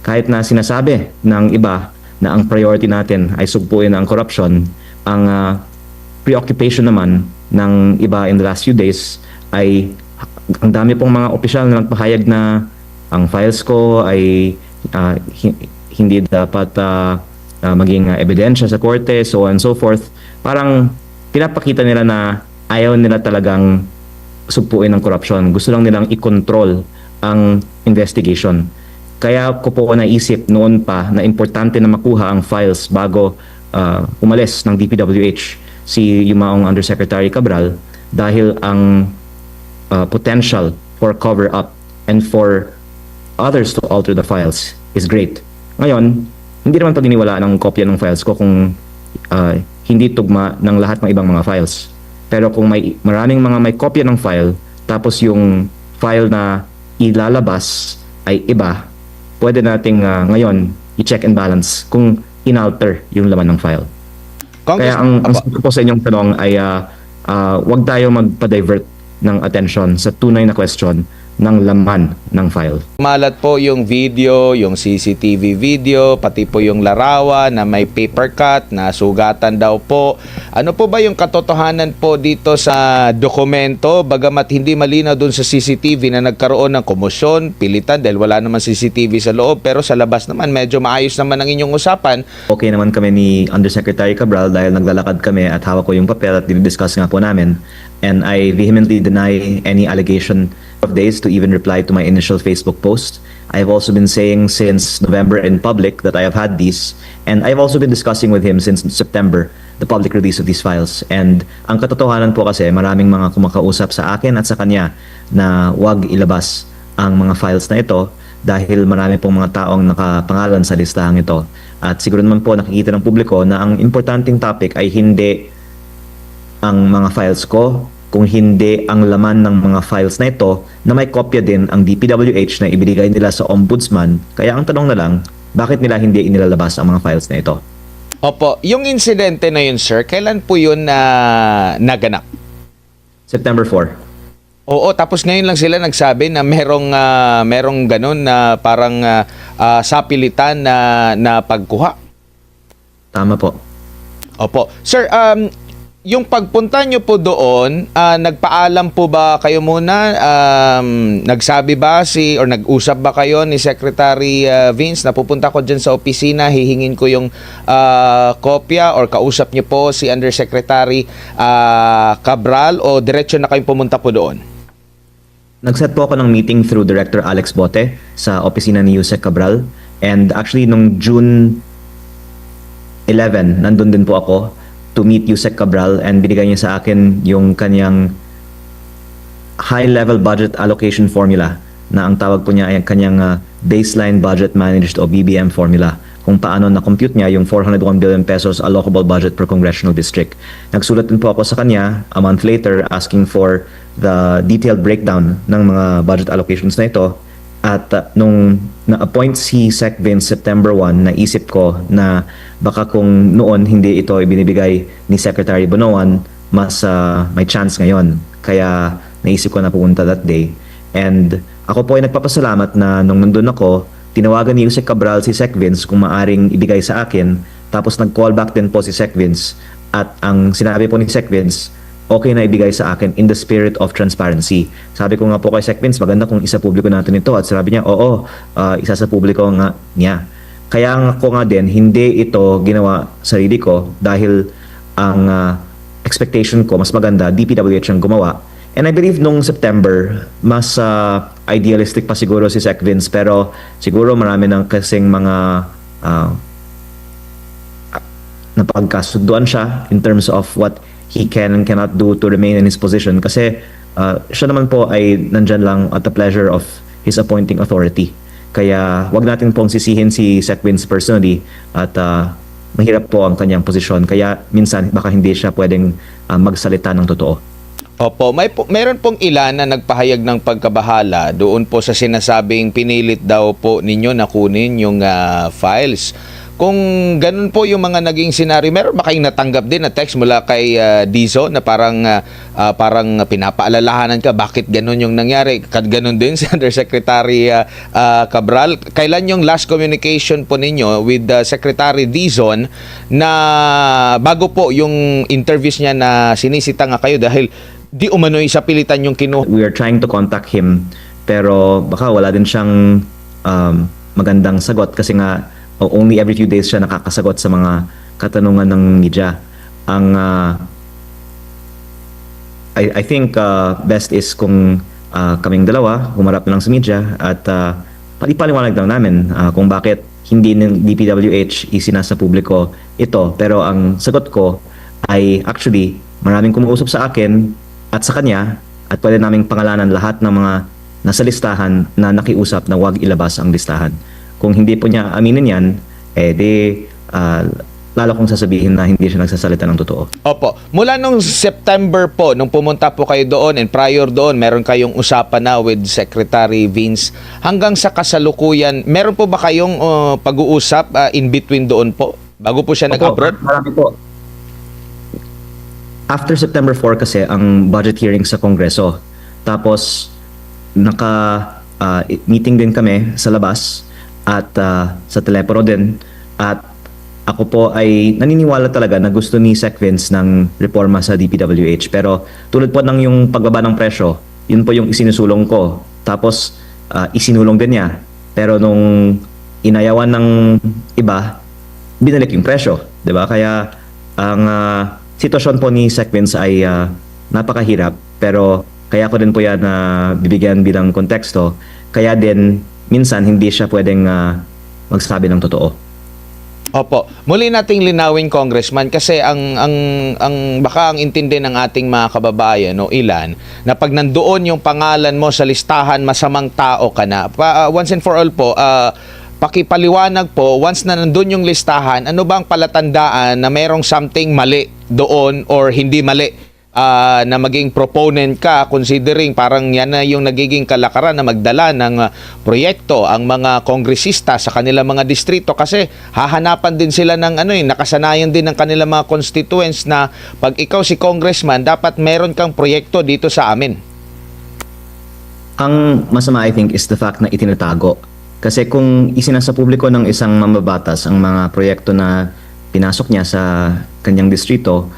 Kahit na sinasabi ng iba na ang priority natin ay sugpuin ang corruption, ang preoccupation naman ng iba in the last few days ay ang dami pong mga opisyal na nagpahayag na ang files ko ay hindi dapat maging ebidensya sa korte, so on and so forth. Parang pinapakita nila na ayaw nila talagang sugpuin ng corruption. Gusto lang nilang i-control ang investigation. Kaya ko po naisip noon pa na importante na makuha ang files bago umalis ng DPWH si Yumaong Undersecretary Cabral, dahil ang potential for cover-up and for others to alter the files is great. Ngayon, hindi naman paniniwalaan ng kopya ng files ko kung hindi tugma ng lahat ng ibang mga files. Pero kung maraming mga may kopya ng file, tapos yung file na ilalabas ay iba, pwede nating ngayon i-check and balance kung inalter yung laman ng file. Kaya ang sagot ko sa inyong tanong ay wag tayo magpa-divert ng attention sa tunay na question ng laman ng file. Malat po yung video, yung CCTV video, pati po yung larawan na may paper cut, na sugatan daw po. Ano po ba yung katotohanan po dito sa dokumento? Bagamat hindi malinaw dun sa CCTV na nagkaroon ng komosyon, pilitan dahil wala naman CCTV sa loob, pero sa labas naman medyo maayos naman ang inyong usapan. Okay naman kami ni Undersecretary Cabral dahil naglalakad kami at hawak ko yung papel at dinidiscuss nga po namin. And I vehemently deny any allegation of days to even reply to my initial Facebook post. I've also been saying since November in public that I have had these, and I've also been discussing with him since September the public release of these files. And ang katotohanan po kasi maraming mga kumakausap sa akin at sa kanya na wag ilabas ang mga files na ito dahil marami pong mga taong nakapangalan sa listahang ito. At siguro naman po nakikita ng publiko na ang importanteng topic ay hindi ang mga files ko, kung hindi ang laman ng mga files na ito na may kopya din ang DPWH na ibinigay nila sa ombudsman. Kaya ang tanong na lang, bakit nila hindi inilalabas ang mga files na ito? Opo, yung insidente na yun, sir, kailan po yun naganap? September 4. Oo, tapos ngayon lang sila nagsabi na merong ganun na parang sapilitan na pagkuha. Tama po. Opo. Sir, yung pagpunta nyo po doon, nagpaalam po ba kayo muna? Nagsabi ba or nag-usap ba kayo ni Secretary Vince na pupunta ko dyan sa opisina, hihingin ko yung kopya, or kausap nyo po si Undersecretary Cabral, o diretso na kayong pumunta po doon? Nag-set po ako ng meeting through Director Alex Bote sa opisina ni Yusek Cabral. And actually, nung June 11, nandun din po ako to meet Yusek Cabral, and binigay niya sa akin yung kanyang high-level budget allocation formula na ang tawag po niya ay kanyang baseline budget managed o BBM formula, kung paano na-compute niya yung 401 billion pesos allocable budget per congressional district. Nagsulat din po ako sa kanya a month later asking for the detailed breakdown ng mga budget allocations na ito. At nung na-appoint si Sec Vince September 1, naisip ko na baka kung noon hindi ito ibinibigay ni Secretary Bonoan, mas may chance ngayon. Kaya naisip ko na pupunta that day. And ako po ay nagpapasalamat na nung nandun ako, tinawagan ni Yusek Cabral si Sec Vince kung maaring ibigay sa akin. Tapos nag-call back din po si Sec Vince. At ang sinabi po ni Sec Vince, okay na ibigay sa akin in the spirit of transparency. Sabi ko nga po kay Sec Vince, maganda kung isa publiko natin ito. At sabi niya, oo, isa sa publiko nga niya. Kaya ako nga din, hindi ito ginawa sarili ko dahil ang expectation ko, mas maganda, DPWH ang gumawa. And I believe nung September, mas idealistic pa siguro si Sec Vince, pero siguro marami ng kasing mga napagkasunduan siya in terms of what he can and cannot do to remain in his position, kasi siya naman po ay nandyan lang at the pleasure of his appointing authority. Kaya wag natin pong sisihin si Sec Vince personally, at mahirap po ang kanyang posisyon. Kaya minsan baka hindi siya pwedeng magsalita ng totoo. Opo, meron pong ilan na nagpahayag ng pagkabahala doon po sa sinasabing pinilit daw po ninyo na kunin yung files. kung ganun po yung mga naging scenario, meron ba kayong natanggap din na text mula kay Dizon na parang pinapaalalahanan ka bakit ganun yung nangyari? Ganun din si Undersecretary Cabral. Kailan yung last communication po ninyo with Secretary Dizon na bago po yung interviews niya na sinisita nga kayo dahil di umano'y sa pilitan yung kinuha? We are trying to contact him, pero baka wala din siyang magandang sagot kasi nga only every few days siya nakakasagot sa mga katanungan ng media. I think best is kung kaming dalawa humarap na lang sa media at palipaliwanag lang namin kung bakit hindi ng DPWH isinasa publiko ito. Pero ang sagot ko ay actually maraming kumuusap sa akin at sa kanya at pwede naming pangalanan lahat ng mga nasa listahan na nakiusap na wag ilabas ang listahan. Kung hindi po niya aminin yan, lalo kong sasabihin na hindi siya nagsasalita ng totoo. Opo. Mula nung September po, nung pumunta po kayo doon and prior doon, meron kayong usapan na with Secretary Vince. Hanggang sa kasalukuyan, meron po ba kayong pag-uusap in between doon po? Bago po siya nag-abroad? Marami po. After September 4 kasi ang budget hearing sa Kongreso. Tapos meeting din kami sa labas at sa telepono din. At ako po ay naniniwala talaga na gusto ni Sec Vince ng reforma sa DPWH. Pero tulad po ng yung pagbaba ng presyo, yun po yung isinusulong ko. Tapos isinulong din niya. Pero nung inayawan ng iba, binalik yung presyo. 'Di ba? Kaya ang sitwasyon po ni Sec Vince ay napakahirap. Pero kaya ko din po yan bibigyan bilang konteksto. Kaya din, minsan hindi siya pwedeng magsabi ng totoo. Opo. Muli nating linawin, Congressman, kasi baka ang intindi ng ating mga kababayan o ilan na pag nandoon yung pangalan mo sa listahan, masamang tao ka na. Once and for all po, pakipaliwanag po, once na nandun yung listahan, ano ba ang palatandaan na mayroong something mali doon or hindi mali? Na maging proponent ka, considering parang yan na yung nagiging kalakaran na magdala ng proyekto ang mga kongresista sa kanilang mga distrito kasi hahanapan din sila ng nakasanayan din ng kanilang mga constituents na pag ikaw si congressman, dapat meron kang proyekto dito sa amin. Ang masama I think is the fact na itinatago. Kasi kung isinasa publiko ng isang mambabatas ang mga proyekto na pinasok niya sa kanyang distrito,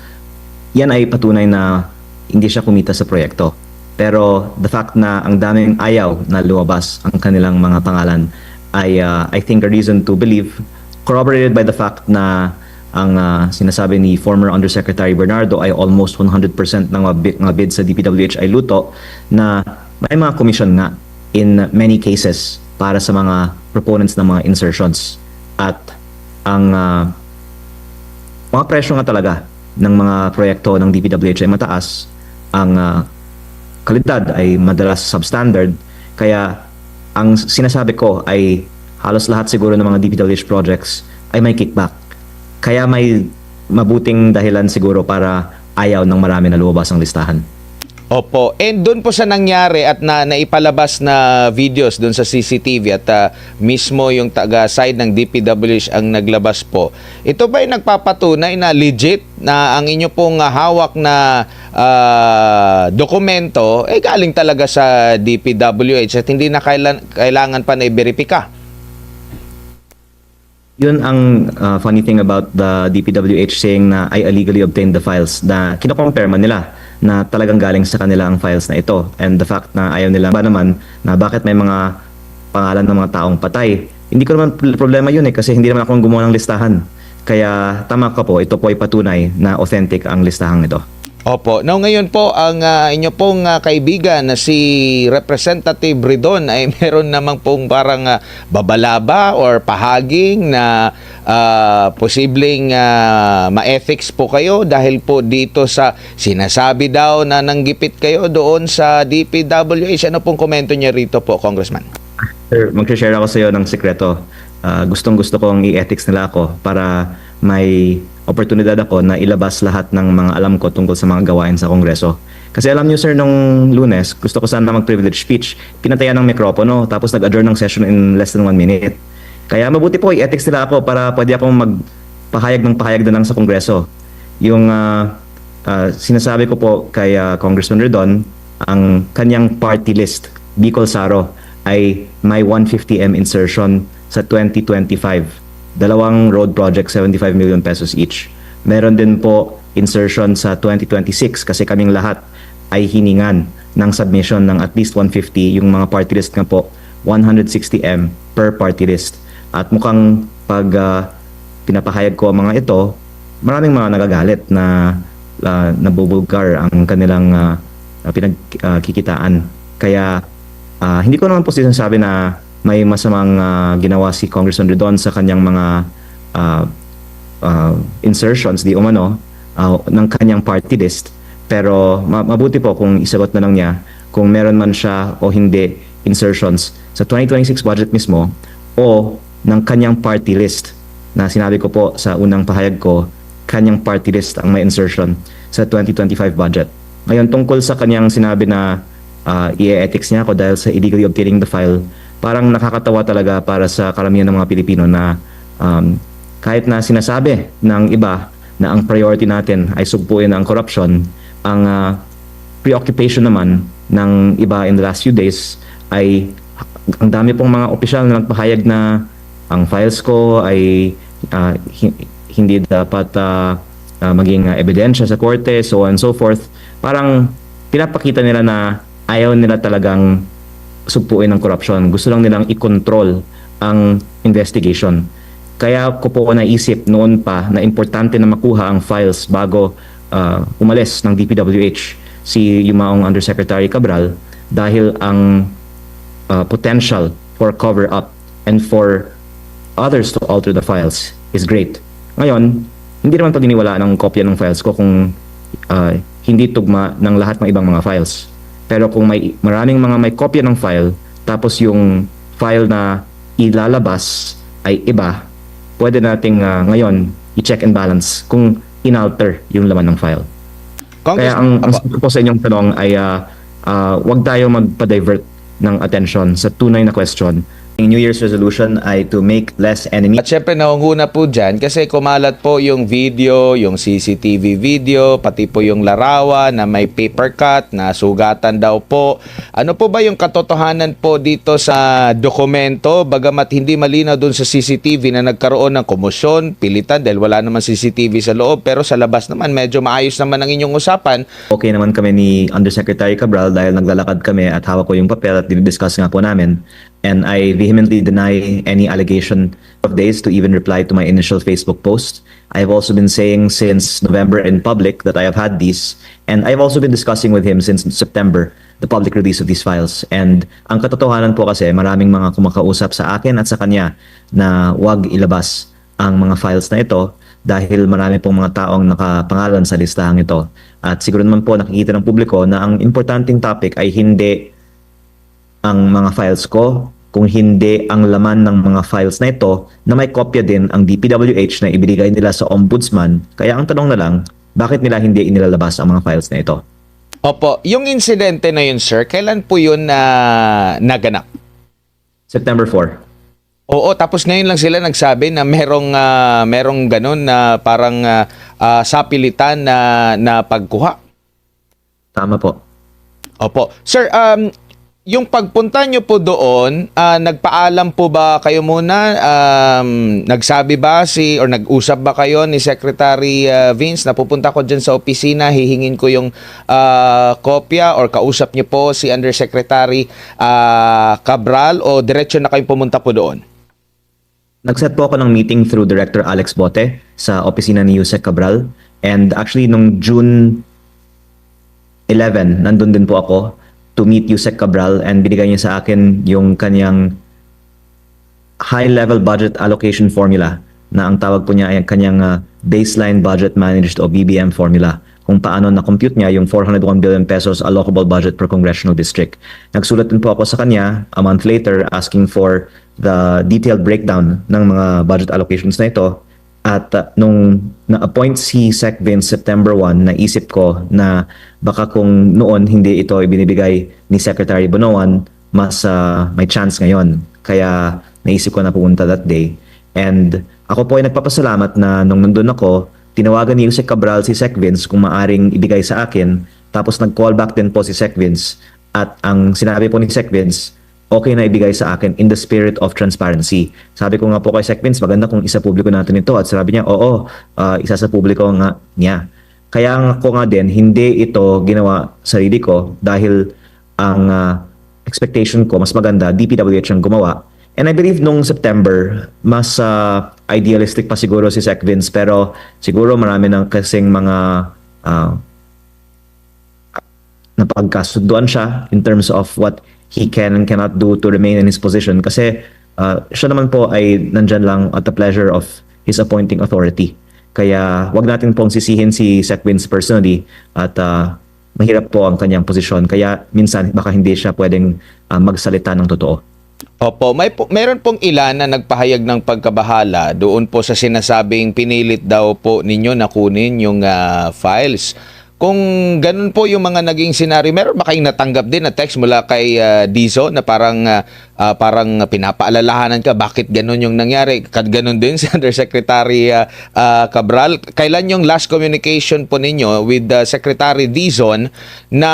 yan ay patunay na hindi siya kumita sa proyekto. Pero the fact na ang daming ayaw na lumabas ang kanilang mga pangalan ay I think a reason to believe, corroborated by the fact na ang sinasabi ni former Undersecretary Bernardo ay almost 100% ng mga bid sa DPWH ay luto, na may mga commission nga in many cases para sa mga proponents ng mga insertions. At ang mga presyo nga talaga ng mga proyekto ng DPWH ay mataas, ang kalidad ay madalas substandard, kaya ang sinasabi ko ay halos lahat siguro ng mga DPWH projects ay may kickback. Kaya may mabuting dahilan siguro para ayaw ng marami na lumabas ang listahan. Opo. And doon po sa nangyari at naipalabas na videos doon sa CCTV at mismo yung taga-side ng DPWH ang naglabas po. Ito ba ay nagpapatunay na legit na ang inyo pong hawak na dokumento ay galing talaga sa DPWH at hindi na kailangan pa na i-verifika? Yun ang funny thing about the DPWH saying na I illegally obtained the files, na kinocompare man nila na talagang galing sa kanila ang files na ito. And the fact na ayaw nila ba naman na bakit may mga pangalan ng mga taong patay. Hindi ko naman problema yun kasi hindi naman ako gumawa ng listahan. Kaya tama ka po, ito po ay patunay na authentic ang listahang ito. Opo. Now ngayon po, ang inyo pong kaibigan na si Representative Ridon ay meron namang pong parang babalaba or pahaging na posibleng ma-ethics po kayo dahil po dito sa sinasabi daw na nanggipit kayo doon sa DPWH. Ano pong komento niya rito po, Congressman? Sir, mag-share ako sa iyo ng sekreto. Gustong-gusto kong i-ethics nila ako para may oportunidad ako na ilabas lahat ng mga alam ko tungkol sa mga gawain sa Kongreso. Kasi alam niyo sir, nung Lunes, gusto ko sana mag-privilege speech. Pinatayan ng mikropono, tapos nag-adjourn ng session in less than 1 minute. Kaya mabuti po i-ethics nila ako para pwede akong magpahayag ng pahayag na lang sa Kongreso. Yung sinasabi ko po kay Congressman Redon, ang kanyang party list, Bicol Saro, ay may 150M insertion sa 2025. Dalawang road project, 75 million pesos each. Meron din po insertion sa 2026 kasi kaming lahat ay hiningan ng submission ng at least 150. Yung mga party list nga po, 160M per party list. At mukhang pag pinapahayag ko ang mga ito, maraming mga nagagalit na nabubulgar ang kanilang pinagkikitaan. Kaya hindi ko naman po sinasabi na may masamang ginawa si Congressman Redon sa kanyang mga insertions di umano ng kanyang party list. Pero mabuti po kung isagot na lang niya kung meron man siya o hindi insertions sa 2026 budget mismo o ng kanyang party list na sinabi ko po sa unang pahayag ko, kanyang party list ang may insertion sa 2025 budget. Ngayon, tungkol sa kanyang sinabi na i-ethics niya ako dahil sa illegally obtaining the file, parang nakakatawa talaga para sa karamihan ng mga Pilipino na kahit na sinasabi ng iba na ang priority natin ay sugpuin ang corruption, ang preoccupation naman ng iba in the last few days ay ang dami pong mga opisyal na nagpahayag na ang files ko ay hindi dapat maging ebidensya sa korte, so on and so forth. Parang pinapakita nila na ayaw nila talagang sugpuin ang corruption. Gusto lang nilang i-control ang investigation. Kaya ko po naisip noon pa na importante na makuha ang files bago umalis ng DPWH si Yumaong Undersecretary Cabral dahil ang potential for cover-up and for others to alter the files is great. Ngayon, hindi naman paginiwalaan ng kopya ng files ko kung hindi tugma ng lahat ng ibang mga files. Pero kung maraming mga may kopya ng file, tapos yung file na ilalabas ay iba, pwede nating ngayon i-check and balance kung inalter yung laman ng file. Kaya ang sagot ko po sa inyong tanong ay wag tayo magpa-divert ng attention sa tunay na question. Ang New Year's resolution ay to make less enemies. At syempre naunguna po dyan kasi kumalat po yung video, yung CCTV video, pati po yung larawan na may paper cut, na sugatan daw po. Ano po ba yung katotohanan po dito sa dokumento? Bagamat hindi malinaw dun sa CCTV na nagkaroon ng komosyon, pilitan dahil wala naman CCTV sa loob, pero sa labas naman medyo maayos naman ang inyong usapan. Okay naman kami ni Undersecretary Cabral dahil naglalakad kami at hawak ko yung papel at dinidiscuss nga po namin. And I vehemently deny any allegation of days to even reply to my initial Facebook post. I have also been saying since November in public that I have had these, and I've also been discussing with him since September the public release of these files. And ang katotohanan po kasi maraming mga kumakausap sa akin at sa kanya na wag ilabas ang mga files na ito dahil marami pong mga taong nakapangalan sa listahang ito. At siguro naman po nakikita ng publiko na ang importanteng topic ay hindi ang mga files ko, kung hindi ang laman ng mga files na ito na may kopya din ang DPWH na ibinigay nila sa ombudsman. Kaya ang tanong na lang, bakit nila hindi inilalabas ang mga files na ito? Opo, yung insidente na yun, sir, kailan po yun naganap? September 4. Oo, tapos ngayon lang sila nagsabi na merong ganun na parang sapilitan na pagkuha. Tama po. Opo. Sir, yung pagpunta nyo po doon, nagpaalam po ba kayo muna? Nagsabi ba or nag-usap ba kayo ni Secretary Vince na pupunta ko dyan sa opisina, hihingin ko yung kopya, or kausap nyo po si Undersecretary Cabral, o diretso na kayong pumunta po doon? Nag-set po ako ng meeting through Director Alex Bote sa opisina ni Yusek Cabral. And actually, nung June 11, nandun din po ako to meet Yusek Cabral, and binigay niya sa akin yung kanyang high-level budget allocation formula na ang tawag po niya ay ang kanyang baseline budget managed o BBM formula, kung paano na-compute niya yung 401 billion pesos allocable budget per congressional district. Nagsulat din po ako sa kanya a month later asking for the detailed breakdown ng mga budget allocations na ito. At nung na-appoint si Sec Vince September 1, naisip ko na baka kung noon hindi ito ibinibigay ni Secretary Bonoan, mas may chance ngayon. Kaya naisip ko na pumunta that day. And ako po ay nagpapasalamat na nung nandun ako, tinawagan ni Yusek Cabral si Sec Vince kung maaring ibigay sa akin. Tapos nag-call back din po si Sec Vince. At ang sinabi po ni Sec Vince, okay na ibigay sa akin in the spirit of transparency. Sabi ko nga po kay Sec Vince, maganda kung isa publiko natin ito. At sabi niya, oo, isa sa publiko nga niya. Kaya ako nga din, hindi ito ginawa sarili ko dahil ang expectation ko, mas maganda, DPWH ang gumawa. And I believe nung September, mas idealistic pa siguro si Sec Vince, pero siguro marami ng kasing mga napagkasunduan siya in terms of what he can and cannot do to remain in his position. Kasi siya naman po ay nandyan lang at the pleasure of his appointing authority. Kaya wag natin pong sisihin si Sec Vince personally at mahirap po ang kanyang posisyon. Kaya minsan baka hindi siya pwedeng magsalita ng totoo. Opo, meron pong ilan na nagpahayag ng pagkabahala doon po sa sinasabing pinilit daw po ninyo na kunin yung files. Kung ganun po yung mga naging senaryo, meron ba kayong natanggap din na text mula kay Dizon na parang pinapaalalahanan ka bakit ganun yung nangyari? Ganun din si Undersecretary Cabral. Kailan yung last communication po ninyo with Secretary Dizon na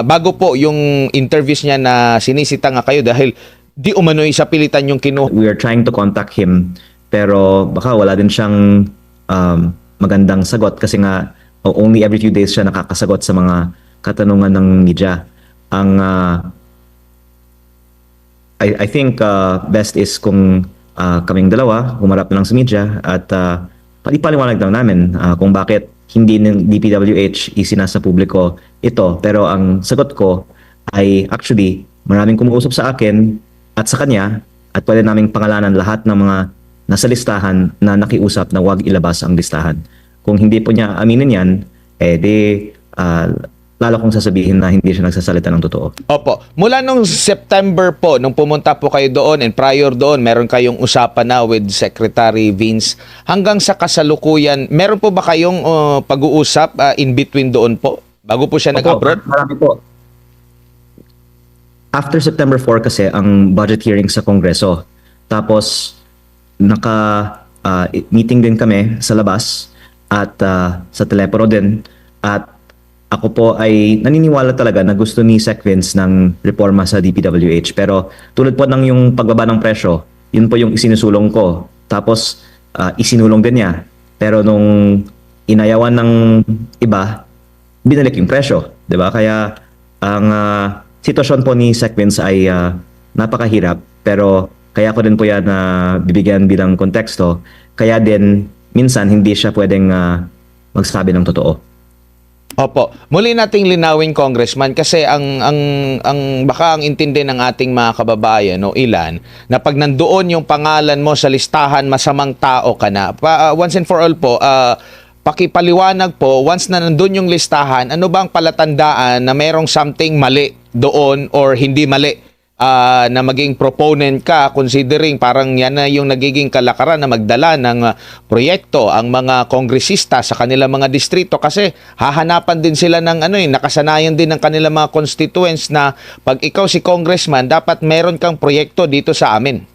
bago po yung interviews niya na sinisita nga kayo dahil di umano'y sa pilitan yung kinuha? We are trying to contact him, pero baka wala din siyang magandang sagot kasi nga only every few days siya nakakasagot sa mga katanungan ng media. Ang I think best is kung kaming dalawa humarap na lang sa media at palipaliwanag lang namin kung bakit hindi ng DPWH isinasa publiko ito. Pero ang sagot ko ay actually maraming kumuusap sa akin at sa kanya at pwede naming pangalanan lahat ng mga nasa listahan na nakiusap na huwag ilabas ang listahan. Kung hindi po niya aminin yan, lalo kong sasabihin na hindi siya nagsasalita ng totoo. Opo. Mula nung September po, nung pumunta po kayo doon and prior doon, meron kayong usapan na with Secretary Vince. Hanggang sa kasalukuyan, meron po ba kayong pag-uusap in between doon po? Bago po siya nag-abroad? Marami po. After September 4 kasi ang budget hearing sa Kongreso. Tapos meeting din kami sa labas at sa telepono din. At ako po ay naniniwala talaga na gusto ni Sec Vince ng reforma sa DPWH. Pero tulad po ng yung pagbaba ng presyo, yun po yung isinusulong ko. Tapos isinulong din niya. Pero nung inayawan ng iba, binalik yung presyo. 'Di ba? Kaya ang sitwasyon po ni Sec Vince ay napakahirap. Pero kaya ko din po yan bibigyan bilang konteksto. Kaya din minsan hindi siya pwedeng magsabi ng totoo. Opo. Muli nating linawin, Congressman, kasi baka ang intindi ng ating mga kababayan o ilan na pag nandoon yung pangalan mo sa listahan, masamang tao ka na. Once and for all po, pakipaliwanag po, once na nandun yung listahan, ano ba ang palatandaan na merong something mali doon or hindi mali? Na maging proponent ka considering parang yan na yung nagiging kalakaran na magdala ng proyekto ang mga kongresista sa kanilang mga distrito kasi hahanapan din sila ng nakasanayan din ng kanilang mga constituents na pag ikaw si congressman dapat meron kang proyekto dito sa amin.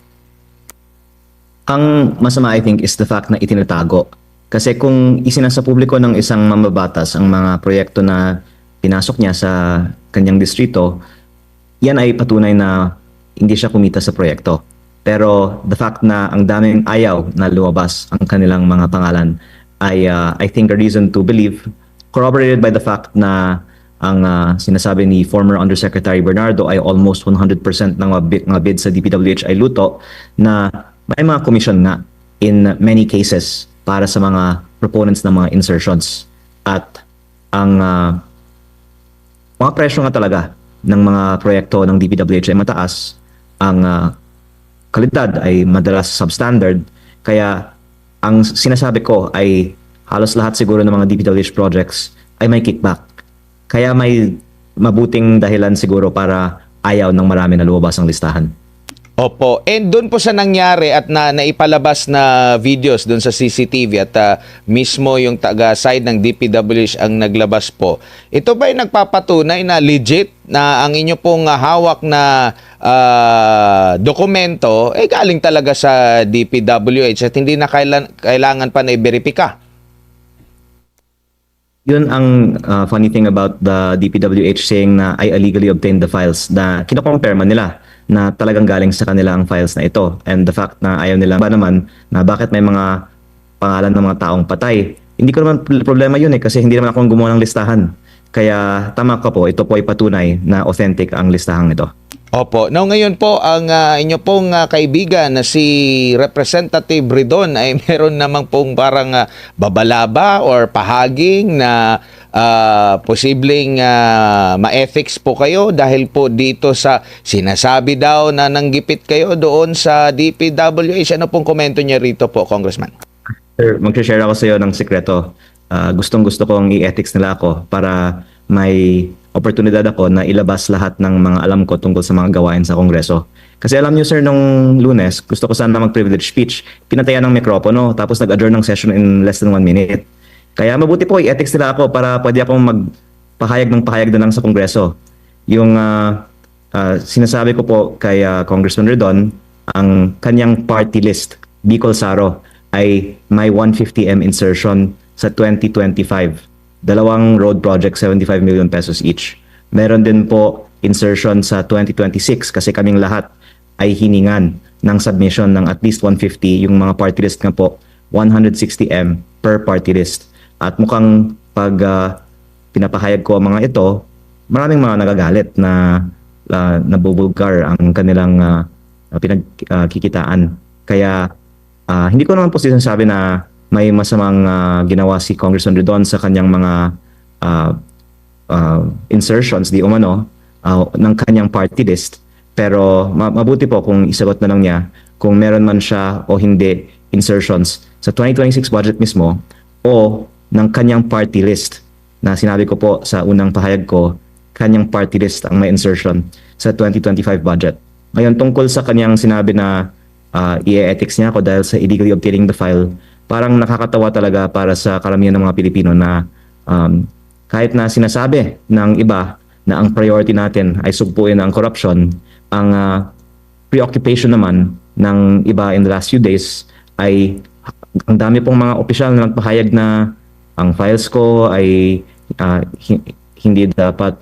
Ang masama I think is the fact na itinatago. Kasi kung isinasa publiko ng isang mambabatas ang mga proyekto na pinasok niya sa kanyang distrito, yan ay patunay na hindi siya kumita sa proyekto. Pero the fact na ang daming ayaw na lumabas ang kanilang mga pangalan ay I think a reason to believe, corroborated by the fact na ang sinasabi ni former Undersecretary Bernardo ay almost 100% ng mga bid sa DPWH ay luto, na may mga commission nga in many cases para sa mga proponents ng mga insertions. At ang mga presyo nga talaga ng mga proyekto ng DPWH ay mataas, ang kalidad ay madalas substandard, kaya ang sinasabi ko ay halos lahat siguro ng mga DPWH projects ay may kickback. Kaya may mabuting dahilan siguro para ayaw ng marami na lumabas ang listahan. Opo. And doon po sa nangyari at naipalabas na videos doon sa CCTV at mismo yung taga-side ng DPWH ang naglabas po. Ito ba ay nagpapatunay na legit na ang inyo pong hawak na dokumento ay galing talaga sa DPWH at hindi na kailangan pa na i-verifika? Yun ang funny thing about the DPWH saying na I illegally obtained the files, na kinocompare man nila na talagang galing sa kanila ang files na ito. And the fact na ayaw nila ba naman na bakit may mga pangalan ng mga taong patay. Hindi ko naman problema yun kasi hindi naman ako ang gumawa ng listahan. Kaya tama ka po, ito po ay patunay na authentic ang listahang ito. Opo. Now ngayon po ang inyo pong kaibigan na si Representative Ridon ay meron namang pong parang babalaba or pahaging na posibleng ma-ethics po kayo dahil po dito sa sinasabi daw na nanggipit kayo doon sa DPWH. Ano pong komento niya rito po, Congressman? Sir, mag-share ako sa iyo ng sikreto. Gustong-gusto kong i-ethics nila ako para may oportunidad ako na ilabas lahat ng mga alam ko tungkol sa mga gawain sa Kongreso. Kasi alam niyo sir, nung Lunes, gusto ko sana mag-privilege speech. Pinatayan ng mikropono, tapos nag-adjourn ng session in less than 1 minute. Kaya mabuti po, i-ethics nila ako para pwede akong magpahayag ng pahayag na lang sa Kongreso. Yung sinasabi ko po kay Congressman Redon, ang kanyang party list, Bicol Saro, ay may 150M insertion sa 2025. Dalawang road project, 75 million pesos each. Meron din po insertion sa 2026 kasi kaming lahat ay hiningan ng submission ng at least 150. Yung mga party list nga po, 160M per party list. At mukhang pag pinapahayag ko ang mga ito, maraming mga nagagalit na nabubulgar ang kanilang pinagkikitaan. Kaya hindi ko naman po sinasabi na may masamang ginawa si Congressman Redon sa kanyang mga insertions di umano ng kanyang party list. Pero mabuti po kung isagot na lang niya kung meron man siya o hindi insertions sa 2026 budget mismo o ng kanyang party list, na sinabi ko po sa unang pahayag ko, kanyang party list ang may insertion sa 2025 budget. Ngayon, tungkol sa kanyang sinabi na i-ethics niya ako dahil sa illegally obtaining the file, parang nakakatawa talaga para sa karamihan ng mga Pilipino na kahit na sinasabi ng iba na ang priority natin ay sugpuin ang corruption, ang preoccupation naman ng iba in the last few days ay ang dami pong mga opisyal na nagpahayag na ang files ko ay hindi dapat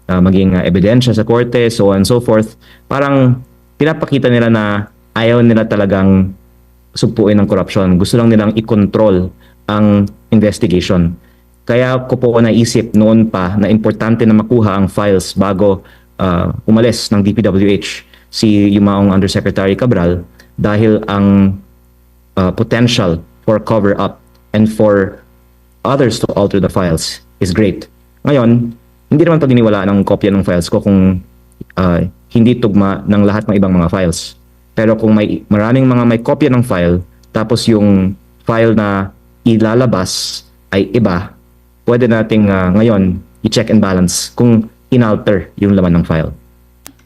maging ebidensya sa korte, so on and so forth. Parang pinapakita nila na ayaw nila talagang sugpuin ng corruption. Gusto lang nilang i-control ang investigation. Kaya ko po naisip noon pa na importante na makuha ang files bago umalis ng DPWH si Yumaong Undersecretary Cabral, dahil ang potential for cover-up and for others to alter the files is great. Ngayon, hindi naman paniniwalaan ng kopya ng files ko kung hindi tugma ng lahat ng ibang mga files. Pero kung maraming mga may kopya ng file, tapos yung file na ilalabas ay iba, pwede nating ngayon i-check and balance kung inalter yung laman ng file.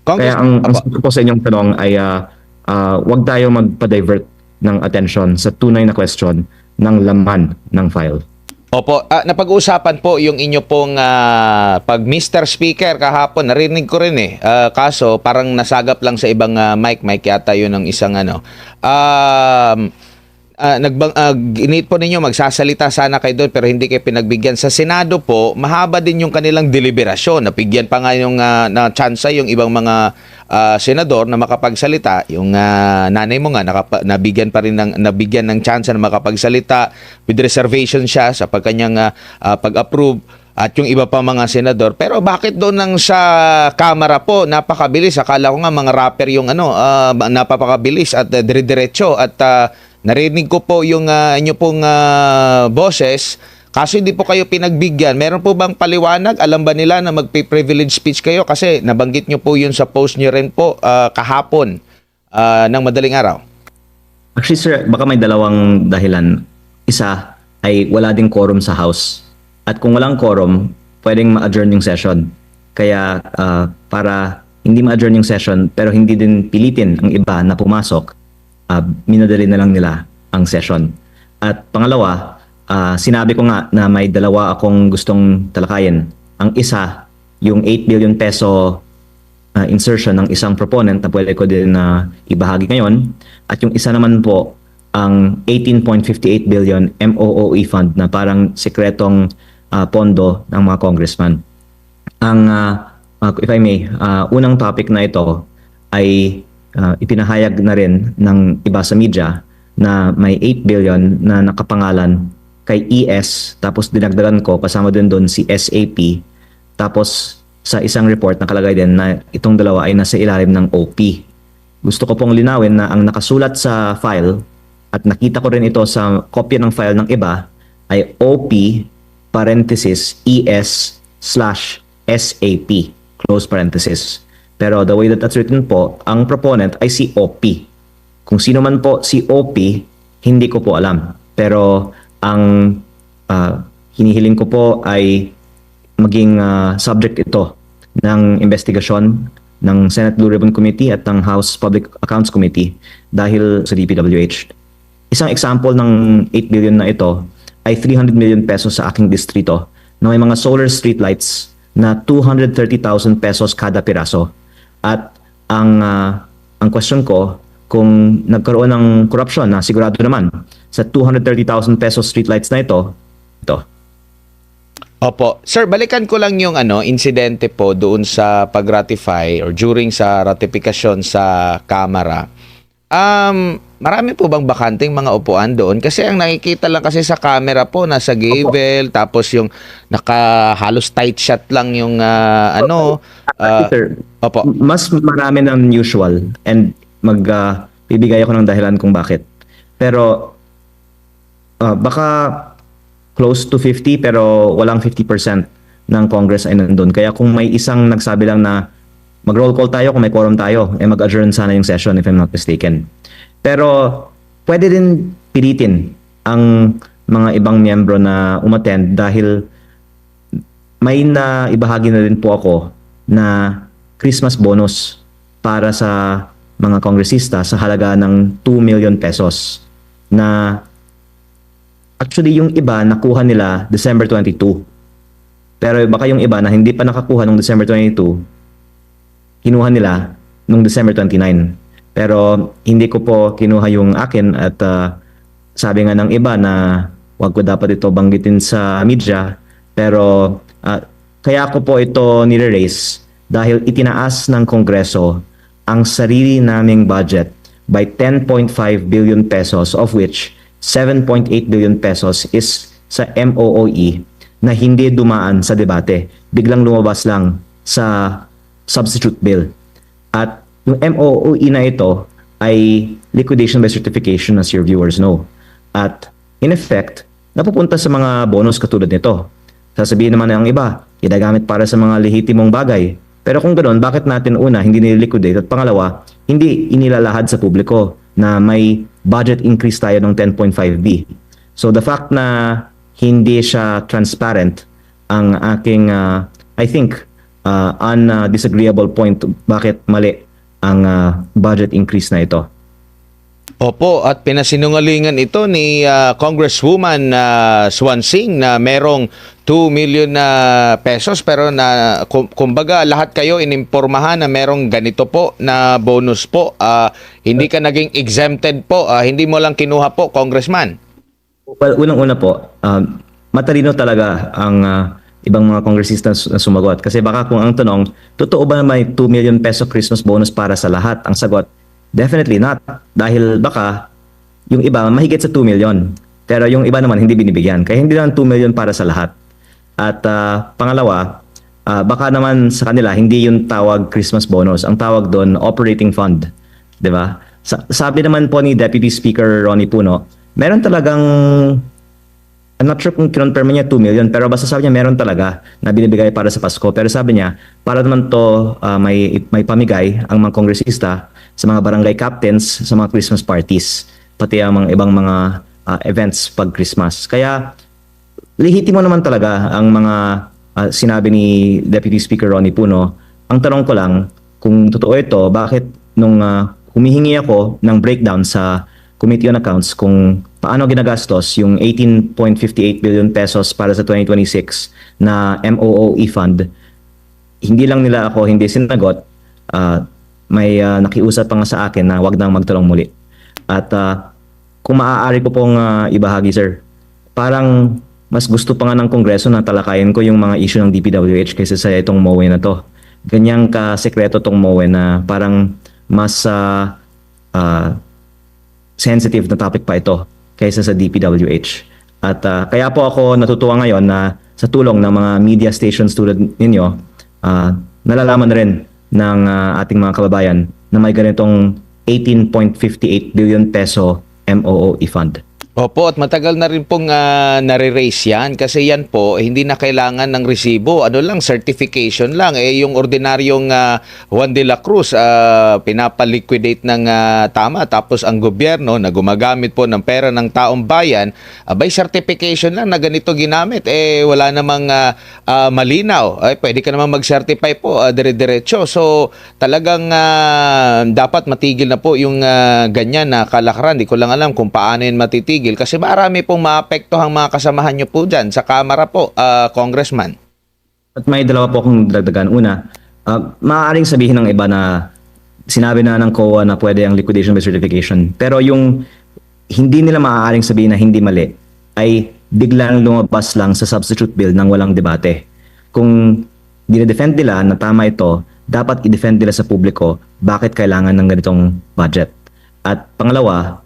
Kaya ang sagot ko po sa inyong tanong ay wag tayo magpa-divert ng attention sa tunay na question ng laman ng file. Opo, napag-uusapan po yung inyo pong pag Mr. Speaker kahapon, narinig ko rin kaso parang nasagap lang sa ibang mic yata yun ng isang ginit po ninyo magsasalita sana kayo doon pero hindi kayo pinagbigyan. Sa Senado po, mahaba din yung kanilang deliberasyon. Napigyan pa nga yung na chance yung ibang mga senador na makapagsalita. Yung nanay mo nga nabigyan pa rin nabigyan ng chance na makapagsalita with reservation siya sa pagkanyang pag-approve, at yung iba pa mga senador. Pero bakit doon nang sa Kamara po napakabilis? Akala ko nga mga rapper yung napakabilis at dire-diretso at narinig ko po yung inyo pong boses, kaso hindi po kayo pinagbigyan. Meron po bang paliwanag? Alam ba nila na magpi-privilege speech kayo? Kasi nabanggit nyo po yun sa post nyo rin po kahapon ng madaling araw. Actually sir, baka may dalawang dahilan. Isa ay wala ding quorum sa House. At kung walang quorum, pwedeng ma-adjourn yung session. Kaya para hindi ma-adjourn yung session pero hindi din pilitin ang iba na pumasok, minadali na lang nila ang session. At pangalawa, sinabi ko nga na may dalawa akong gustong talakayin. Ang isa, yung 8 billion peso insertion ng isang proponent na pwede ko din ibahagi ngayon. At yung isa naman po, ang 18.58 billion MOOE fund na parang sekretong pondo ng mga congressman. Ang, if I may, unang topic na ito ay ipinahayag na rin ng iba sa media na may 8 billion na nakapangalan kay ES, tapos dinagdagan ko, kasama din doon si SAP, tapos sa isang report nakalagay din na itong dalawa ay nasa ilalim ng OP. Gusto ko pong linawin na ang nakasulat sa file at nakita ko rin ito sa kopya ng file ng iba ay OP parenthesis ES slash SAP close parenthesis. Pero the way that that's written po, ang proponent ay si OP. Kung sino man po si OP, hindi ko po alam. Pero ang hinihiling ko po ay maging subject ito ng investigasyon ng Senate Blue Ribbon Committee at ng House Public Accounts Committee dahil sa DPWH. Isang example ng 8 billion na ito ay 300 million pesos sa aking distrito na may mga solar streetlights na 230,000 pesos kada piraso. At ang question ko, kung nagkaroon ng korupsyon na sigurado naman sa 230,000 pesos streetlights na ito. Opo. Sir, balikan ko lang yung insidente po doon sa pag-ratify or during sa ratifikasyon sa Kamara. Marami po bang bakanting mga upuan doon? Kasi ang nakikita lang kasi sa camera po, nasa gavel, tapos yung halos tight shot lang yung Sir, opo. mas marami ng usual and bibigay ako ng dahilan kung bakit. Pero baka close to 50 pero walang 50% ng Congress ay nandun. Kaya kung may isang nagsabi lang na mag-roll call tayo, kung may quorum tayo, mag-adjourn sana yung session if I'm not mistaken. Pero pwede din pilitin ang mga ibang miyembro na umattend dahil may na ibahagi na din po ako na Christmas bonus para sa mga kongresista sa halaga ng 2 million pesos na actually yung iba nakuha nila December 22. Pero baka yung iba na hindi pa nakakuha nung December 22, kinuha nila nung December 29. Pero hindi ko po kinuha yung akin at sabi nga ng iba na wag ko dapat ito banggitin sa media. Pero kaya ko po ito nire-raise dahil itinaas ng Kongreso ang sarili naming budget by 10.5 billion pesos, of which 7.8 billion pesos is sa MOOE na hindi dumaan sa debate. Biglang lumabas lang sa substitute bill. At yung MOOE na ito ay liquidation by certification, as your viewers know. At in effect, napupunta sa mga bonus katulad nito. Sasabihin naman ng iba, ginagamit para sa mga lehitimong bagay. Pero kung ganoon, bakit natin una hindi niliquidate at pangalawa, hindi inilalahad sa publiko na may budget increase tayo ng 10.5B. So the fact na hindi siya transparent ang aking, I think, disagreeable point bakit mali ang budget increase na ito. Opo, at pinasinungalingan ito ni Congresswoman Swansing na merong 2 million na pesos pero na kumbaga lahat kayo inimpormahan na merong ganito po na bonus po. Hindi ka naging exempted po, hindi mo lang kinuha po, Congressman. Well, unang-una po, matalino talaga ang ibang mga kongresista na sumagot. Kasi baka kung ang tanong, totoo ba na may 2 million peso Christmas bonus para sa lahat? Ang sagot, definitely not. Dahil baka yung iba mahigit sa 2 million. Pero yung iba naman hindi binibigyan. Kaya hindi lang 2 million para sa lahat. At pangalawa, baka naman sa kanila hindi yung tawag Christmas bonus. Ang tawag doon, operating fund. 'Di ba? Sabi naman po ni Deputy Speaker Ronnie Puno, meron talagang, I'm not sure kung kinonfirm niya 2 million, pero basta sabi niya meron talaga na binibigay para sa Pasko. Pero sabi niya, para naman to may pamigay ang mga kongresista sa mga barangay captains sa mga Christmas parties, pati ang mga ibang mga events pag Christmas. Kaya lehitimo naman talaga ang mga sinabi ni Deputy Speaker Ronnie Puno. Ang tanong ko lang, kung totoo ito, bakit nung humihingi ako ng breakdown sa Committee on Accounts kung paano ginagastos yung 18.58 billion pesos para sa 2026 na MOOE fund, hindi lang nila ako hindi sinagot, may nakiusap pa nga sa akin na wag nang magtanong muli. At kung maaari ko pong ibahagi, sir, parang mas gusto pa nga ng Kongreso na talakayin ko yung mga issue ng DPWH kaysa sa itong MOE na to. Ganyang ka-sekreto tong MOE na parang mas sensitive na topic pa ito kaysa sa DPWH. At kaya po ako natutuwa ngayon na sa tulong ng mga media stations tulad ninyo, nalalaman na rin ng ating mga kababayan na may ganitong 18.58 billion peso MOOE fund. Opo, at matagal na rin pong nare-raise yan kasi yan po, hindi na kailangan ng resibo. Ano lang, certification lang. Yung ordinaryong Juan de la Cruz, pinapaliquidate ng tama. Tapos ang gobyerno na gumagamit po ng pera ng taong bayan, by certification lang na ganito ginamit. Wala namang malinaw. Pwede ka naman mag-certify po, dire-diretso. So, talagang dapat matigil na po yung ganyan na kalakaran. Di ko lang alam kung paano yun matitigil. Kasi marami pong maapektuhang mga kasamahan nyo po dyan sa Kamara po, Congressman. At may dalawa po akong dagdagan. Una, maaaring sabihin ng iba na sinabi na ng COA na pwede ang liquidation by certification. Pero yung hindi nila maaaring sabihin na hindi mali ay biglang lumabas lang sa substitute bill nang walang debate. Kung dinedefend nila na tama ito, dapat i-defend nila sa publiko bakit kailangan ng ganitong budget. At pangalawa,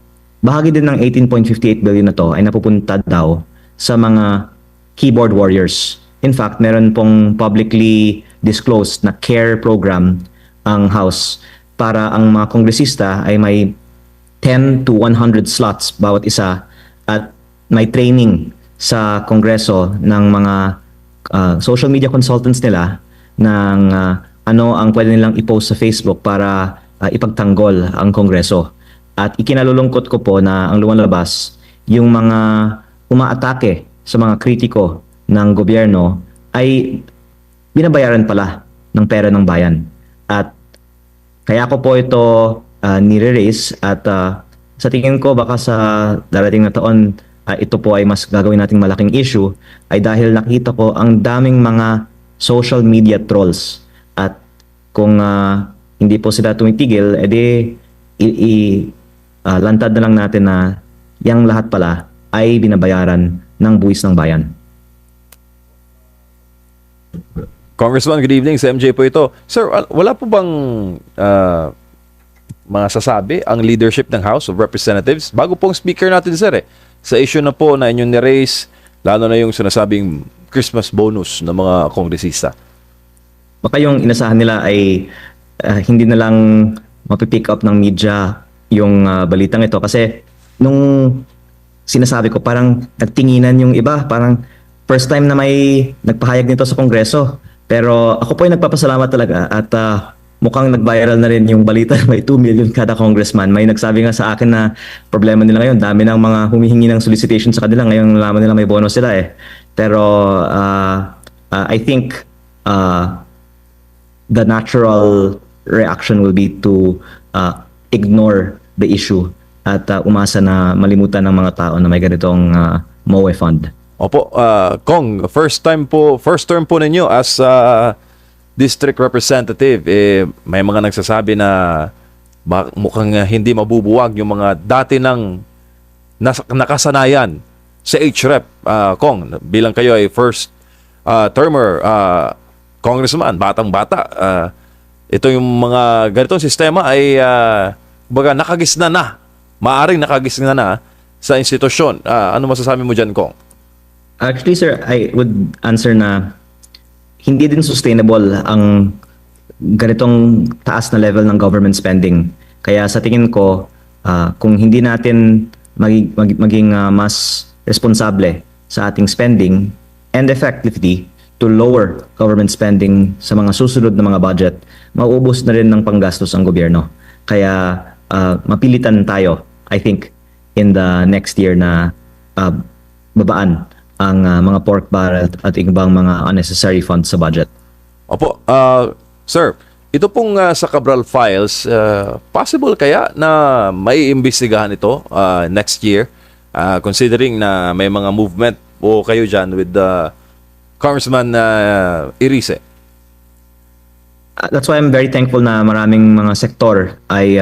bahagi din ng 18.58 billion na to ay napupunta daw sa mga keyboard warriors. In fact, meron pong publicly disclosed na CARE program ang House para ang mga kongresista ay may 10 to 100 slots bawat isa at may training sa Kongreso ng mga social media consultants nila ng ano ang pwede nilang i-post sa Facebook para ipagtanggol ang Kongreso. At ikinalulungkot ko po na ang lumalabas, yung mga umaatake sa mga kritiko ng gobyerno ay binabayaran pala ng pera ng bayan. At kaya ko po ito nire-raise at sa tingin ko baka sa darating na taon ito po ay mas gagawin nating malaking issue ay dahil nakita ko ang daming mga social media trolls. At kung hindi po sila tumitigil, edi lantad na lang natin na yang lahat pala ay binabayaran ng buwis ng bayan. Congressman, good evening. Sa MJ po ito. Sir, wala po bang mga sasabi ang leadership ng House of Representatives? Bago pong speaker natin, sir, sa issue na po na inyong ni-raise, lalo na yung sinasabing Christmas bonus ng mga kongresista. Baka yung inasahan nila ay hindi na lang mapipick up ng media yung balitang ito kasi nung sinasabi ko parang nagtinginan yung iba, parang first time na may nagpahayag nito sa Kongreso. Pero ako po ay nagpapasalamat talaga at mukhang nag-viral na rin yung balita na may 2 million kada congressman. May nagsabi nga sa akin na problema nila ngayon, dami ng mga humihingi ng solicitation sa kanila, ngayon nalaman nila may bonus sila eh. Pero I think the natural reaction will be to ignore the issue at umasa na malimutan ng mga tao na may ganitong MOE fund. Opo, Kong, first term po ninyo as district representative, may mga nagsasabi na mukhang hindi mabubuwag yung mga dati ng nakasanayan sa HREP. Kong, bilang kayo ay first termer congressman, batang-bata, ito yung mga ganitong sistema ay baga nakagisna na, maaring nakagisna na sa institusyon. Ano masasabi mo dyan, Kong? Actually, sir, I would answer na hindi din sustainable ang ganitong taas na level ng government spending. Kaya sa tingin ko, kung hindi natin maging mas responsable sa ating spending and effectively to lower government spending sa mga susunod na mga budget, mauubos na rin ng panggastos ang gobyerno. Kaya mapilitan tayo, I think, in the next year na babaan ang mga pork barrel at ibang mga unnecessary funds sa budget. Opo, sir, ito pong sa Cabral Files, possible kaya na may imbestigahan ito next year, considering na may mga movement po kayo dyan with Congressman Irice? That's why I'm very thankful na maraming mga sektor ay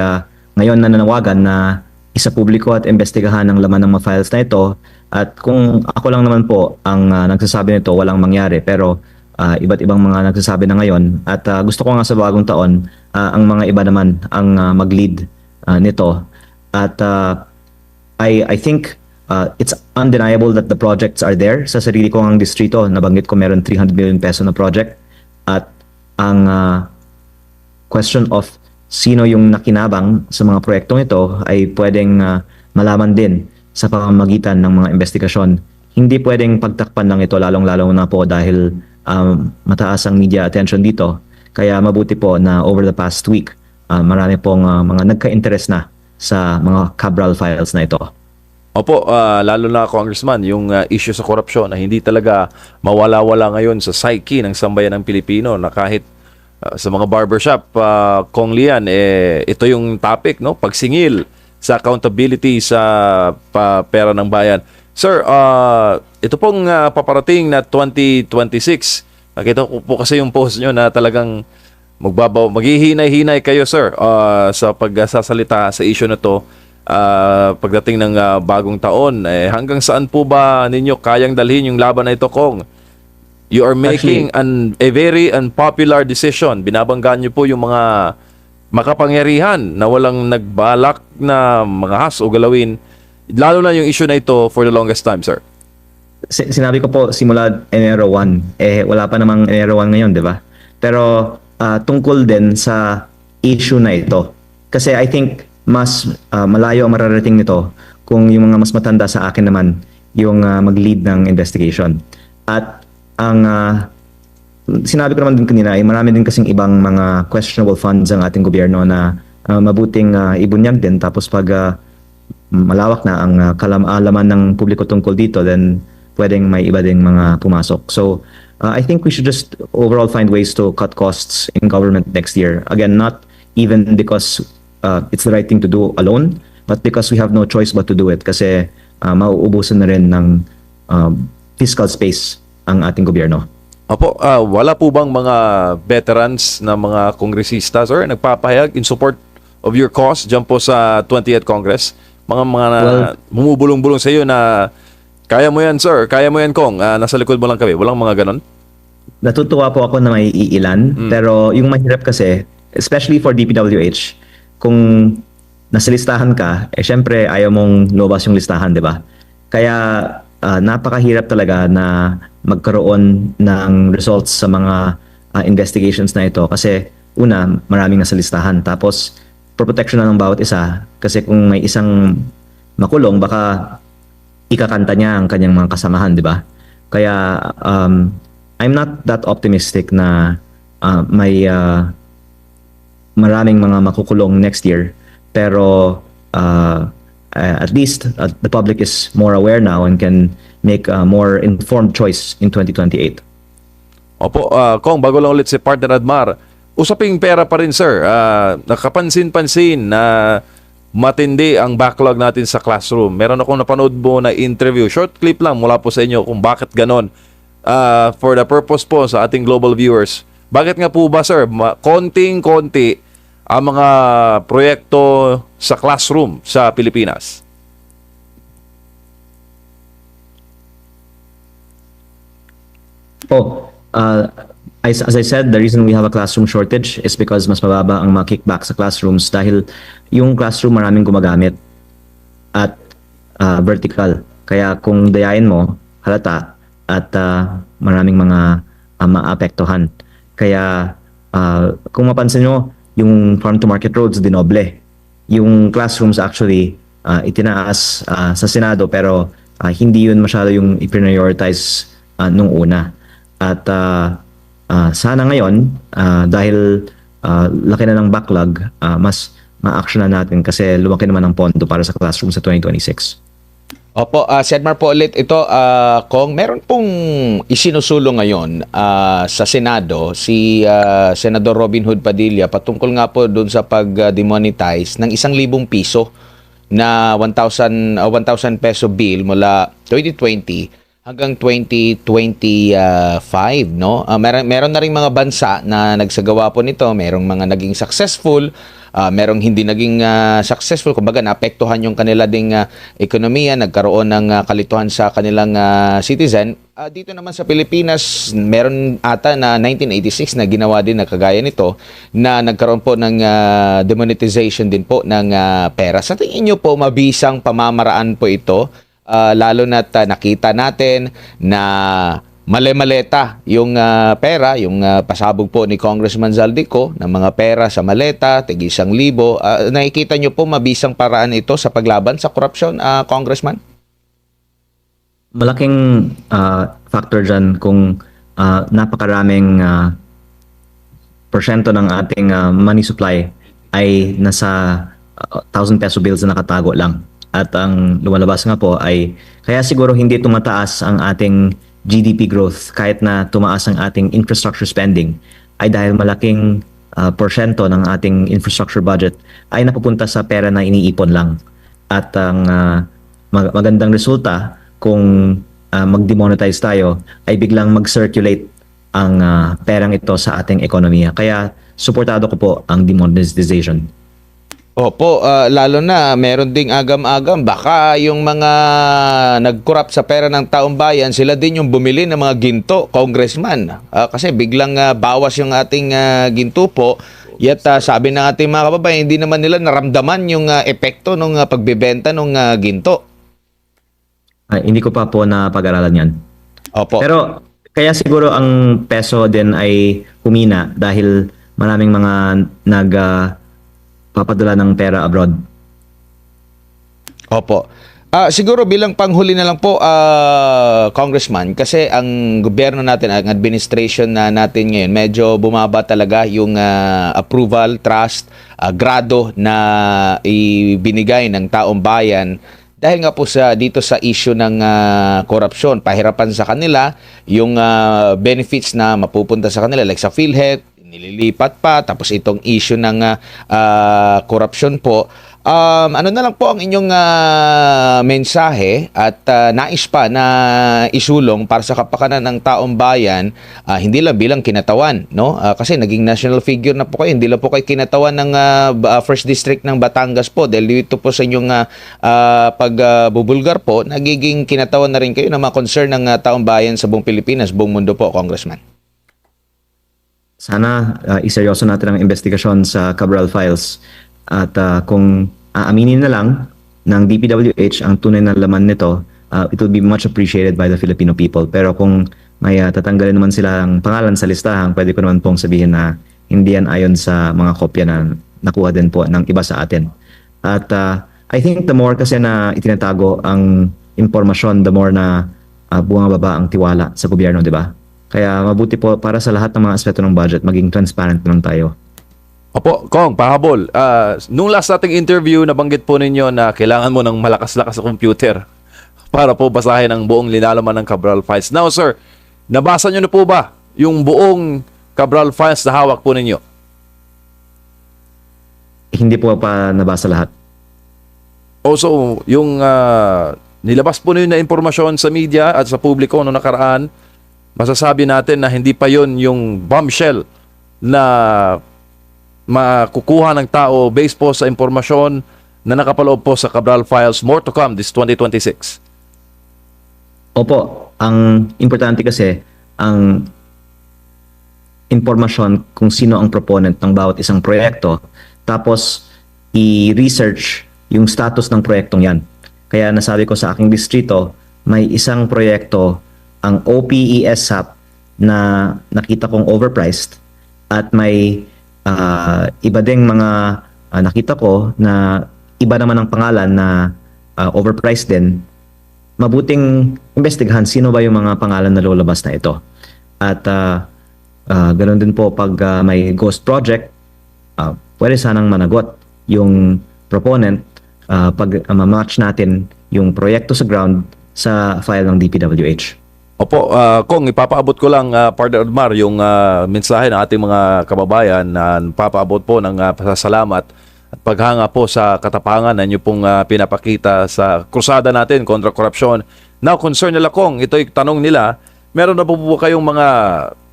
ngayon nananawagan na isa publiko at investigahan ang laman ng mga files na ito. At kung ako lang naman po ang nagsasabi nito, walang mangyari. Pero iba't ibang mga nagsasabi na ngayon. At gusto ko nga sa bagong taon, ang mga iba naman ang mag-lead nito. At I think it's undeniable that the projects are there. Sa sarili ko ang distrito, nabanggit ko meron 300 million peso na project. At ang question of sino yung nakinabang sa mga proyektong ito ay pwedeng malaman din sa pamamagitan ng mga investigasyon. Hindi pwedeng pagtakpan lang ito, lalong-lalo na po dahil mataas ang media attention dito. Kaya mabuti po na over the past week, marami pong mga nagka-interest na sa mga Cabral files na ito. Opo, lalo na Congressman, yung issue sa korupsyon na hindi talaga mawala-wala ngayon sa psyche ng sambayan ng Pilipino na kahit sa mga barbershop, Kong Lian, ito yung topic, no? Pagsingil sa accountability sa pera ng bayan. Sir, ito pong paparating na 2026. Nakita ko po kasi yung post nyo na talagang maghihinay-hinay kayo, sir, sa pagsasalita sa issue na to. Pagdating ng bagong taon, hanggang saan po ba ninyo kayang dalhin yung laban na ito, Kong? You are making a very unpopular decision. Binabanggaan niyo po yung mga makapangyarihan na walang nagbalak na mga has o galawin. Lalo na yung issue na ito for the longest time, sir. Sinabi ko po simula Enero 1. Wala pa namang Enero 1 ngayon, di ba? Pero tungkol din sa issue na ito. Kasi I think mas malayo ang mararating nito kung yung mga mas matanda sa akin naman yung mag-lead ng investigation. At ang sinabi ko naman din kanina ay marami din kasing ibang mga questionable funds ang ating gobyerno na mabuting ibunyag din. Tapos pag malawak na ang kaalaman ng publiko tungkol dito, then pwedeng may iba ding mga pumasok. So I think we should just overall find ways to cut costs in government next year. Again, not even because it's the right thing to do alone, but because we have no choice but to do it. Kasi mauubusan na rin ng fiscal space ang ating gobyerno. Opo, wala po bang mga veterans na mga kongresista, sir, nagpapahayag in support of your cause dyan po sa 20th Congress? Mga bumubulong-bulong sa iyo na kaya mo yan, sir, kaya mo yan, Kong, nasa likod mo lang kami. Walang mga ganon? Natutuwa po ako na may iilan, pero yung mahirap kasi, especially for DPWH, kung nasa listahan ka, syempre ayaw mong lumabas yung listahan, di ba? Kaya napakahirap talaga na magkaroon ng results sa mga investigations na ito kasi una, maraming nasa listahan. Tapos, protection na ng bawat isa kasi kung may isang makulong, baka ikakanta niya ang kanyang mga kasamahan, di ba? Kaya, I'm not that optimistic na may maraming mga makukulong next year. Pero, at least the public is more aware now and can make a more informed choice in 2028. Opo, Kong, bago lang ulit si Partner Admar, usaping pera pa rin, sir. Nakapansin-pansin na matindi ang backlog natin sa classroom. Meron akong napanood mo na interview, short clip lang mula po sa inyo kung bakit ganon. For the purpose po sa ating global viewers, bakit nga po ba, sir, konting-konti ang mga proyekto sa classroom sa Pilipinas? As I said, the reason we have a classroom shortage is because mas mababa ang mga kickback sa classrooms dahil yung classroom maraming gumagamit at vertical. Kaya kung dayain mo, halata at maraming mga maapektuhan. Kaya kung mapansin nyo, yung farm to market roads dinoble. Yung classrooms actually itinaas sa Senado pero hindi yun masyado yung i-prioritize nung una. At sana ngayon, dahil laki na ng backlog, mas ma-action na natin kasi lumaki naman ang pondo para sa classroom sa 2026. Opo, Sedmar po ulit ito, Kong, meron pong isinusulong ngayon sa Senado si Senador Robin Hood Padilla patungkol nga po doon sa pag-demonetize ng 1,000 piso na 1,000 peso bill mula 2020 hanggang 2025, no? Meron na ring mga bansa na nagsagawa po nito, merong mga naging successful, merong hindi naging successful, kumbaga naapektuhan yung kanila ding ekonomiya, nagkaroon ng kalituhan sa kanilang citizen. Dito naman sa Pilipinas, meron ata na 1986 na ginawa din na kagaya nito na nagkaroon po ng demonetization din po ng pera. Sa tingin nyo po, mabisang pamamaraan po ito, lalo na't nakita natin na male-maleta yung pera, yung pasabog po ni Congressman Zaldico ng mga pera sa maleta, tig 1,000. Nakikita nyo po mabisang paraan ito sa paglaban sa korupsyon, Congressman? Malaking factor dyan kung napakaraming porsyento ng ating money supply ay nasa 1,000 peso bills na nakatago lang. At ang lumalabas nga po ay kaya siguro hindi tumataas ang ating GDP growth kahit na tumaas ang ating infrastructure spending ay dahil malaking porsyento ng ating infrastructure budget ay napupunta sa pera na iniipon lang. At ang magandang resulta kung mag-demonetize tayo ay biglang mag-circulate ang perang ito sa ating ekonomiya. Kaya suportado ko po ang demonetization. Opo, lalo na meron ding agam-agam baka yung mga nag-corrupt sa pera ng taong bayan, sila din yung bumili ng mga ginto, Congressman. Kasi biglang bawas yung ating ginto po. Yet sabi ng ating mga kababayan, hindi naman nila naramdaman yung epekto ng pagbebenta ng ginto. Hindi ko pa po na pag-aralan yan. Opo. Pero kaya siguro ang peso din ay humina dahil maraming mga papadala ng pera abroad. Opo. Siguro bilang panghuli na lang po, Congressman, kasi ang gobyerno natin, ang administration na natin ngayon, medyo bumaba talaga yung approval, trust, grado na ibinigay ng taong bayan dahil nga po dito sa issue ng korupsyon. Pahirapan sa kanila yung benefits na mapupunta sa kanila like sa PhilHealth, nililipat pa, tapos itong issue ng korupsyon po. Ano na lang po ang inyong mensahe at nais pa na isulong para sa kapakanan ng taong bayan, hindi lang bilang kinatawan, no? Kasi naging national figure na po kayo, hindi lang po kayo kinatawan ng First District ng Batangas po dahil dito po sa inyong pagbubulgar po, nagiging kinatawan na rin kayo ng mga concern ng taong bayan sa buong Pilipinas, buong mundo po, Congressman. Sana iseryoso natin ang investigasyon sa Cabral Files at kung aaminin na lang ng DPWH ang tunay na laman nito, it will be much appreciated by the Filipino people. Pero kung may tatanggalin naman sila ang pangalan sa listahan, pwede ko naman pong sabihin na hindi yan ayon sa mga kopya na nakuha din po ng iba sa atin. At I think the more kasi na itinatago ang impormasyon, the more na bumababa ang tiwala sa gobyerno, di ba? Kaya mabuti po para sa lahat ng mga aspeto ng budget, maging transparent lang tayo. Opo, Kong, pahabol. Nung last nating interview, nabanggit po ninyo na kailangan mo ng malakas-lakas sa computer para po basahin ang buong linalaman ng Cabral Files. Now, sir, nabasa nyo na po ba yung buong Cabral Files na hawak po ninyo? Hindi po pa nabasa lahat. Also, yung nilabas po ninyo na impormasyon sa media at sa publiko noong nakaraan, masasabi natin na hindi pa yon yung bombshell na makukuha ng tao based po sa impormasyon na nakapaloob po sa Cabral Files. More to come this 2026. Opo, ang importante kasi ang impormasyon kung sino ang proponent ng bawat isang proyekto, tapos i-research yung status ng proyektong yan. Kaya nasabi ko sa aking distrito, may isang proyekto, ang OPES-SAP, na nakita kong overpriced at may iba ding mga nakita ko na iba naman ang pangalan na overpriced din. Mabuting investigahan sino ba yung mga pangalan na lulabas na ito. At ganoon din po pag may ghost project, pwede sanang managot yung proponent pag ma-match natin yung proyekto sa ground sa file ng DPWH. Opo, Kong, ipapaabot ko lang, Partner Odmar, yung mensahe ng ating mga kababayan na papaabot po ng pasasalamat at paghanga po sa katapangan na inyo pong pinapakita sa krusada natin kontra korupsyon. Now, concern nila, Kong, ito'y tanong nila, meron na po kayong mga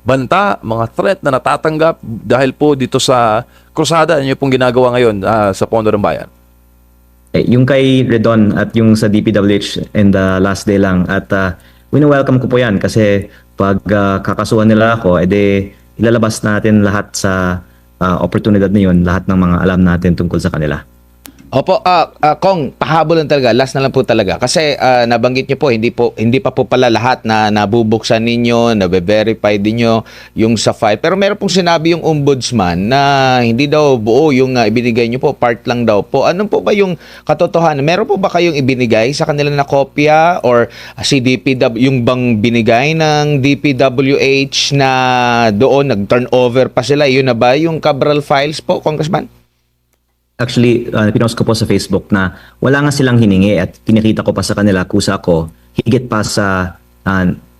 banta, mga threat na natatanggap dahil po dito sa krusada inyo pong ginagawa ngayon sa Pondo ng Bayan? Yung kay Redon at yung sa DPWH in the last day lang, at wini-welcome ko po yan kasi pag kakasuhan nila ako, edi ilalabas natin lahat sa oportunidad na yun, lahat ng mga alam natin tungkol sa kanila. Opo, Kong, pahabol lang talaga. Last na lang po talaga. Kasi nabanggit niyo po, hindi pa po pala lahat na nabubuksan ninyo, nabe-verify din nyo yung sa file. Pero meron pong sinabi yung ombudsman na hindi daw buo yung ibinigay niyo po, part lang daw po. Ano po ba yung katotohanan? Meron po ba kayong ibinigay sa kanila na kopya or si yung bang binigay ng DPWH na doon nag-turnover pa sila? Yun na ba yung Cabral files po, Congressman? Actually, pinost ko po sa Facebook na wala nga silang hiningi at pinakita ko pa sa kanila, kusa ko, higit pa sa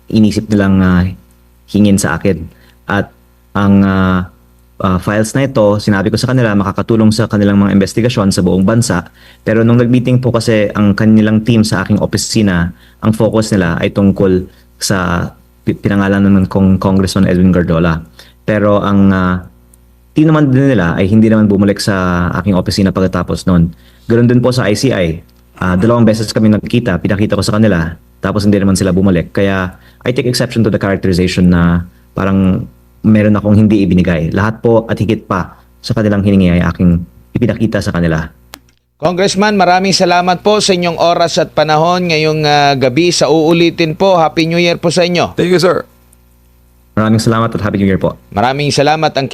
inisip nilang hingin sa akin. At ang files na ito, sinabi ko sa kanila, makakatulong sa kanilang mga investigasyon sa buong bansa. Pero nung nag-meeting po kasi ang kanilang team sa aking opisina, ang focus nila ay tungkol sa pinangalanan ng Congressman Edwin Gardola. Pero ang team naman din nila ay hindi naman bumalik sa aking opisina pagkatapos noon. Ganoon din po sa ICI. 2 beses kami nagkita, pinakita ko sa kanila, tapos hindi naman sila bumalik. Kaya I take exception to the characterization na parang meron akong hindi ibinigay. Lahat po at higit pa sa kanilang hiningi ay aking ipinakita sa kanila. Congressman, maraming salamat po sa inyong oras at panahon ngayong gabi. Sa uulitin po, Happy New Year po sa inyo. Thank you, sir. Maraming salamat at Happy New Year po. Maraming salamat ang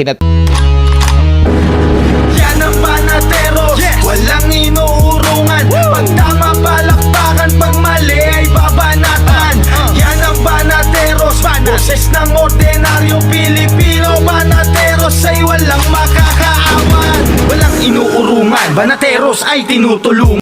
Yan ang Banateros, walang inuurungan. Pag tama palakpakan, pag mali ay babanatan. Yan ang Banateros, boses ng ordinaryong Pilipino. Banateros ay walang makakaawan, walang inuurungan. Banateros ay tinutulungan.